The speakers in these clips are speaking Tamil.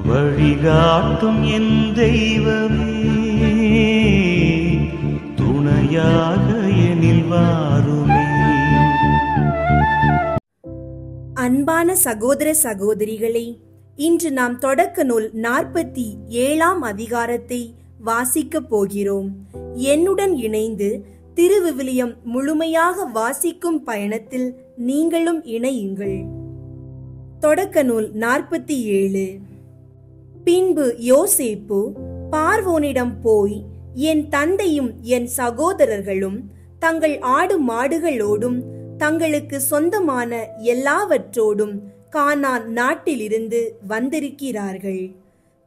வழிகாட்டும் என் தெய்வமே, துணையாக எனில் வாருமே. அன்பான சகோதர சகோதரிகளே, இன்று நாம் தொடக்க நூல் 47ஆம் அதிகாரத்தை வாசிக்கப் போகிறோம். என்னுடன் இணைந்து திருவிவிலியம் முழுமையாக வாசிக்கும் பயணத்தில் நீங்களும் இணையுங்கள். தொடக்க நூல் 47. பின்பு யோசேப்பு பார்வோனிடம் போய், என் தந்தையும் என் சகோதரர்களும் தங்கள் ஆடு மாடுகளோடும் தங்களுக்கு சொந்தமான எல்லாவற்றோடும் கானான் நாட்டிலிருந்து வந்திருக்கிறார்கள்.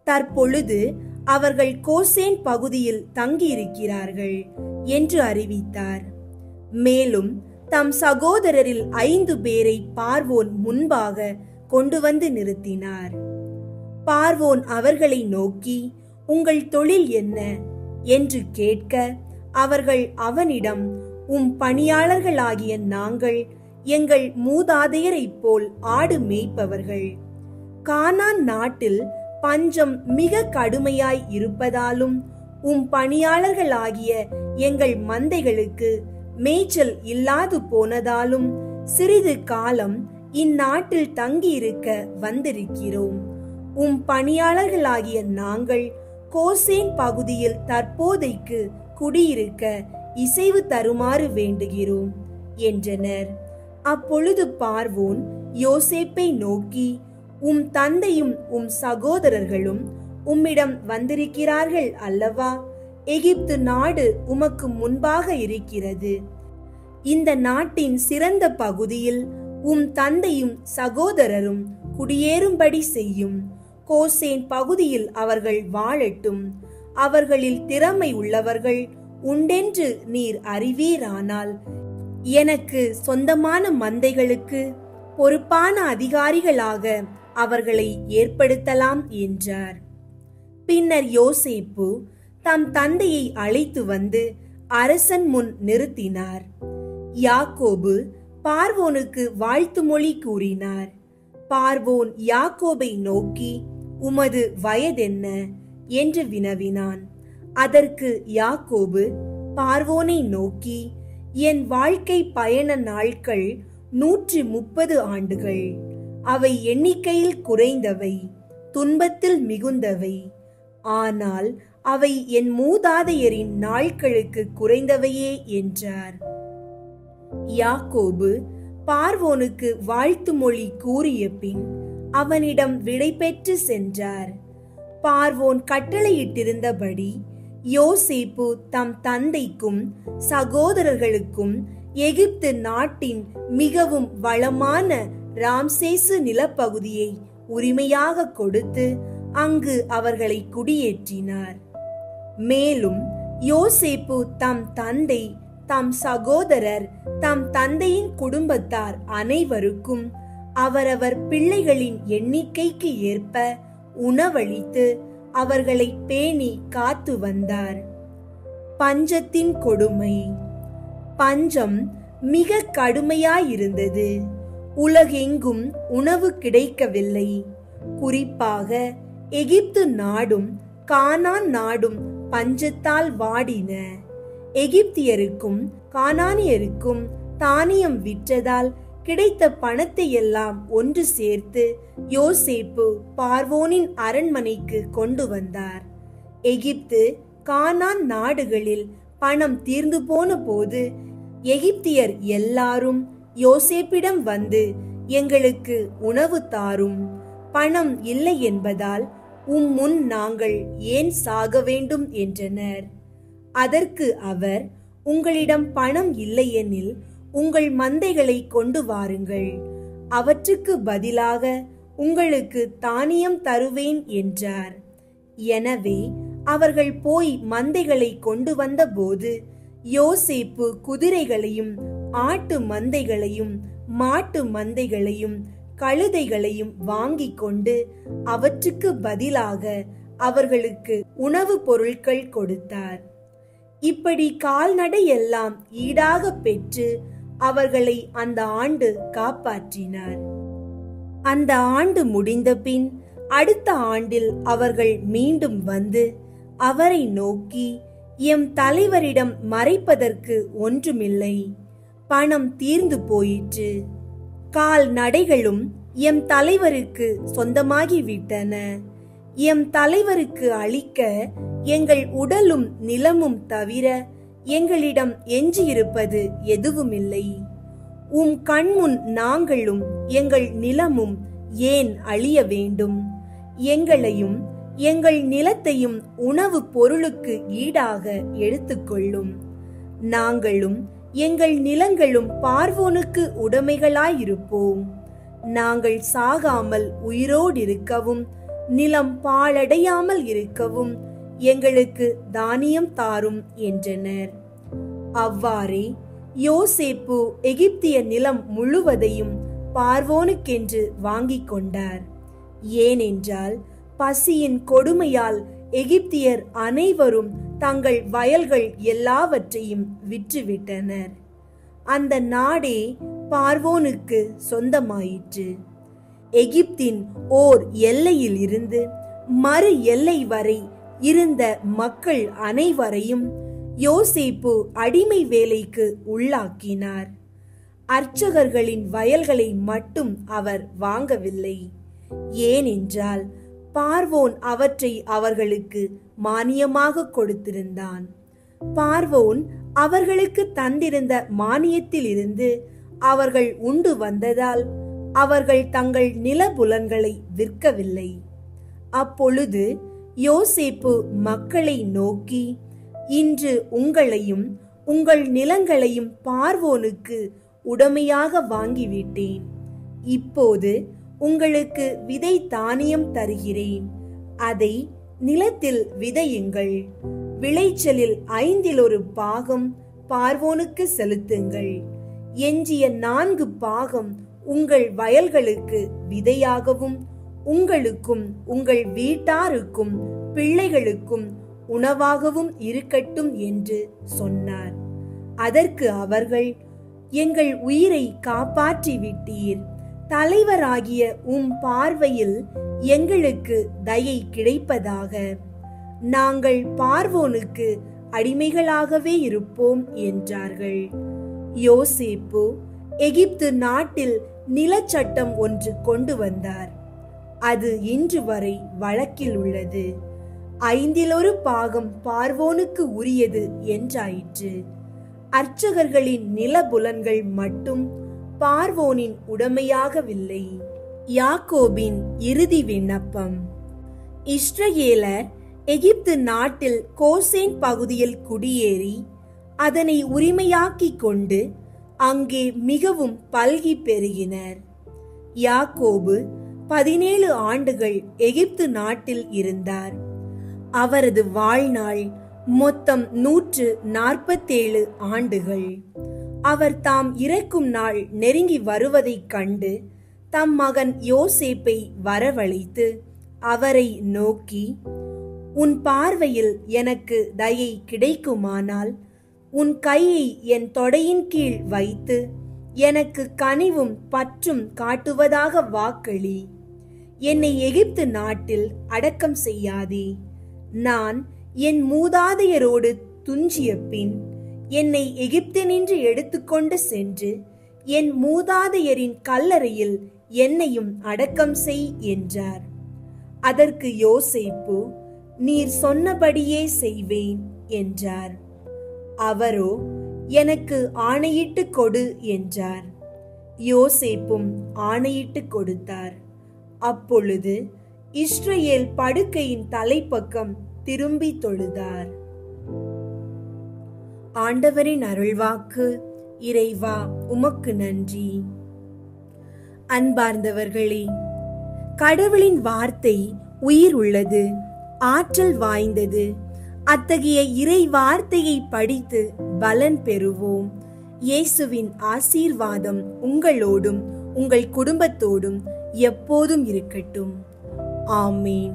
தற்பொழுது அவர்கள் கோசேன் பகுதியில் தங்கியிருக்கிறார்கள் என்று அறிவித்தார். மேலும் தம் சகோதரரில் 5 பேரை பார்வோன் முன்பாக கொண்டு வந்து நிறுத்தினார். பார்வோன் அவர்களை நோக்கி, உங்கள் தொழில் என்ன என்று கேட்க, அவர்கள் அவனிடம், உம் பணியாளர்களாகிய நாங்கள் எங்கள் மூதாதையரைப் போல் ஆடு மேய்ப்பவர்கள். கானான் நாட்டில் பஞ்சம் மிக கடுமையாய் இருப்பதாலும் உம் பணியாளர்களாகிய எங்கள் மந்தைகளுக்கு மேய்ச்சல் இல்லாது போனதாலும் சிறிது காலம் இந்நாட்டில் தங்கியிருக்க வந்திருக்கிறோம். உம் பணியாளர்களாகிய நாங்கள் கோசேன் பகுதியில் தற்போதைக்கு குடியிருக்க இசைவு தருமாறு வேண்டுகிறோம் என்றனர். அப்பொழுது பார்வோன் யோசேப்பை நோக்கி, உம் தந்தையும் உம் சகோதரர்களும் உம்மிடம் வந்திருக்கிறார்கள் அல்லவா? எகிப்து நாடு உமக்கு முன்பாக இருக்கிறது. இந்த நாட்டின் சிறந்த பகுதியில் உம் தந்தையும் சகோதரரும் குடியேறும்படி செய்யும். கோசேன் பகுதியில் அவர்கள் வாழட்டும். அவர்களில் திறமை உள்ளவர்கள் உண்டென்று நீர் அறிவீரானால் எனக்கு சொந்தமான மந்தைகளுக்கு பொறுப்பான அதிகாரிகளாக அவர்களை ஏற்படுத்தலாம் என்றார். பின்னர் யோசேப்பு தம் தந்தையை அழைத்து வந்து அரசன் முன் நிறுத்தினார். யாக்கோபு பார்வோனுக்கு வாழ்த்து மொழி கூறினார். பார்வோன் யாக்கோபை நோக்கி, உமது வயதென்ன என்று வினவினான். அதற்கு யாக்கோபு பார்வோனை நோக்கி, என் வாழ்க்கை பயண நாட்கள் 130 ஆண்டுகள். அவை எண்ணிக்கையில் குறைந்தவை, துன்பத்தில் மிகுந்தவை. ஆனால் அவை என் மூதாதையரின் நாட்களுக்கு குறைந்தவையே என்றார். யாக்கோபு பார்வோனுக்கு வாழ்த்து மொழி கூறிய பின் அவனிடம் விடை பெற்று சென்றார். பார்வோன் கட்டளையிட்டிருந்தபடி யோசேப்பு தம் தந்தைக்கும் சகோதரர்களுக்கும் எகிப்து நாட்டின் மிகவும் வளமான ராம்சேசு நிலப்பகுதியை உரிமையாக கொடுத்து அங்கு அவர்களை குடியேற்றினார். மேலும் யோசேப்பு தம் தந்தை, தம் சகோதரர், தம் தந்தையின் குடும்பத்தார் அனைவருக்கும் அவரவர் பிள்ளைகளின் எண்ணிக்கைக்கு ஏற்ப உணவளித்து அவர்களை பேணி காத்து வந்தார். பஞ்சத்தின் கொடுமை. பஞ்சம் மிக கடுமையாயிருந்தது. உலகெங்கும் உணவு கிடைக்கவில்லை. குறிப்பாக எகிப்து நாடும் கானான் நாடும் பஞ்சத்தால் வாடின. எகிப்தியருக்கும் கானானியருக்கும் தானியம் விற்றதால் கிடைத்த பணத்தை எல்லாம் ஒன்று சேர்த்து யோசேப்பு பார்வோனின் அரண்மனைக்கு கொண்டு வந்தார். எகிப்து கானான் நாடுகளில் பணம் தீர்ந்து போன போது எகிப்தியர் எல்லாரும் யோசேப்பிடம் வந்து, எங்களுக்கு உணவு தாரும், பணம் இல்லை என்பதால் முன் நாங்கள் ஏன் சாக வேண்டும் என்றனர். அதற்கு அவர், உங்களிடம் பணம் இல்லையெனில் உங்கள் மந்தைகளை கொண்டு வாருங்கள், அவற்றுக்கு பதிலாக உங்களுக்கு தானியம் தருவேன் என்றார். எனவே அவர்கள் போய் மந்தைகளை கொண்டு வந்த போது யோசேப்பு குதிரைகளையும் ஆட்டு மந்தைகளையும் மாட்டு மந்தைகளையும் கழுதைகளையும் வாங்கி கொண்டு அவற்றுக்கு பதிலாக அவர்களுக்கு உணவுப் பொருட்கள் கொடுத்தார். இப்படி கால்நடை எல்லாம் ஈடாக பெற்று அவர்களை அந்த ஆண்டு காப்பாற்றினார். அந்த ஆண்டு முடிந்த பின் அடுத்த ஆண்டில் அவர்கள் மீண்டும் வந்து அவரை நோக்கி, எம் தலைவரிடம் மறைப்பதற்கு ஒன்றுமில்லை, பணம் தீர்ந்து போயிற்று, கால்நடைகளும் எம் தலைவருக்கு சொந்தமாகிவிட்டன, எம் தலைவருக்கு அளிக்க எங்கள் உடலும் நிலமும் தவிர எங்களிடம் எஞ்சியிருப்பது எதுவுமில்லை. உம் கண்முன் நாங்களும் எங்கள் நிலமும் ஏன் அழிய வேண்டும்? எங்களையும் எங்கள் நிலத்தையும் உணவு பொருளுக்கு ஈடாக எடுத்துக்கொள்ளும். நாங்களும் எங்கள் நிலங்களும் பார்வோனுக்கு உடைமைகளாயிருப்போம். நாங்கள் சாகாமல் உயிரோடிருக்கவும் நிலம் பாழடையாமல் இருக்கவும் எங்களுக்கு தானியம் தாரும் என்றனர். அவ்வாறே யோசேப்பு எகிப்திய நிலம் முழுவதையும் பார்வோனுக்கென்று வாங்கிக் கொண்டார். ஏனென்றால் பசியின் கொடுமையால் எகிப்தியர் அனைவரும் தங்கள் வயல்கள் எல்லாவற்றையும் விற்றுவிட்டனர். அந்த நாடே பார்வோனுக்கு சொந்தமாயிற்று. எகிப்தின் ஓர் எல்லையில் இருந்து மறு எல்லை வரை இருந்த மக்கள் அனைவரையும் யோசேப்பு அடிமை வேலைக்கு உள்ளாக்கினார். அர்ச்சகர்களின் வயல்களை மட்டும் அவர் வாங்கவில்லை. ஏனென்றால் பார்வோன் அவற்றை அவர்களுக்கு மானியமாக கொடுத்திருந்தான். பார்வோன் அவர்களுக்கு தந்திருந்த மானியத்திலிருந்து அவர்கள் உண்டு வந்ததால் அவர்கள் தங்கள் நிலபுலன்களை விற்கவில்லை. அப்பொழுது யோசேப்பு மக்களை நோக்கி, இன்று உங்களையும் உங்கள் நிலங்களையும் பார்வோனுக்கு உடைமையாக வாங்கிவிட்டேன். இப்போது உங்களுக்கு விதை தானியம் தருகிறேன். அதை நிலத்தில் விதையுங்கள். விளைச்சலில் 1/5 பாகம் பார்வோனுக்கு செலுத்துங்கள். எஞ்சிய 4 பாகம் உங்கள் வயல்களுக்கு விதையாகவும் உங்களுக்கும் உங்கள் வீட்டாருக்கும் பிள்ளைகளுக்கும் உணவாகவும் இருக்கட்டும் என்று சொன்னார். அதற்கு அவர்கள், எங்கள் உயிரை காப்பாற்றி விட்டீர். தலைவராகிய உம் பார்வையில் எங்களுக்கு தயை கிடைப்பதாக. நாங்கள் பார்வோனுக்கு அடிமைகளாகவே இருப்போம் என்றார்கள். யோசேப்பு எகிப்து நாட்டில் நிலச்சட்டம் ஒன்று கொண்டு வந்தார். அது இன்று வரை வழக்கில் உள்ளது. 1/5 பாகம் பார்வோனுக்கு உரியது என்றாயிற்று. அர்ச்சகர்களின் நிலபுலன்கள் மட்டும் பார்வோனின் உடைமையாகவில்லை. யாக்கோபின் இறுதி விண்ணப்பம். இஸ்ரவேலர் எகிப்து நாட்டில் கோசேன் பகுதியில் குடியேறி அதனை உரிமையாக்கிக் கொண்டு அங்கே மிகவும் பல்கி பெருகினர். யாக்கோபு 17 ஆண்டுகள் எகிப்து நாட்டில் இருந்தார். அவரது வாழ்நாள் மொத்தம் 147 ஆண்டுகள். அவர் தாம் இறக்கும் நாள் நெருங்கி வருவதைக் கண்டு தம் மகன் யோசேப்பை வரவழைத்து அவரை நோக்கி, உன் பார்வையில் எனக்கு தயை கிடைக்குமானால் உன் கையை என் தொடையின் கீழ் வைத்து எனக்கு கனிவும் பற்றும் காட்டுவதாக வாக்களி. என்னை எகிப்து நாட்டில் அடக்கம் செய்யாதே. நான் என் மூதாதையரோடு துஞ்சிய பின் என்னை எகிப்தினின்று எடுத்துக்கொண்டு சென்று என் மூதாதையரின் கல்லறையில் என்னையும் அடக்கம் செய் என்றார். அதற்கு யோசேப்பு, நீர் சொன்னபடியே செய்வேன் என்றார். அவரோ, எனக்கு ஆணையிட்டு கொடு என்றார். யோசேப்பும் ஆணையிட்டு கொடுத்தார். அப்பொழுது இஸ்ரவேல் படுக்கையின் தலைப்பக்கம் திரும்பி தொழுதார். ஆண்டவரின் அருள்வாக்கு. இறைவா, உமக்கு நன்றி. அன்பார்ந்தவர்களே, கடவுளின் வார்த்தை உயிர் உள்ளது, ஆற்றல் வாய்ந்தது. அத்தகைய இறை வார்த்தையை படித்து பலன் பெறுவோம். இயேசுவின் ஆசீர்வாதம் உங்களோடும் உங்கள் குடும்பத்தோடும் எப்போதும் இருக்கட்டும். ஆமேன்.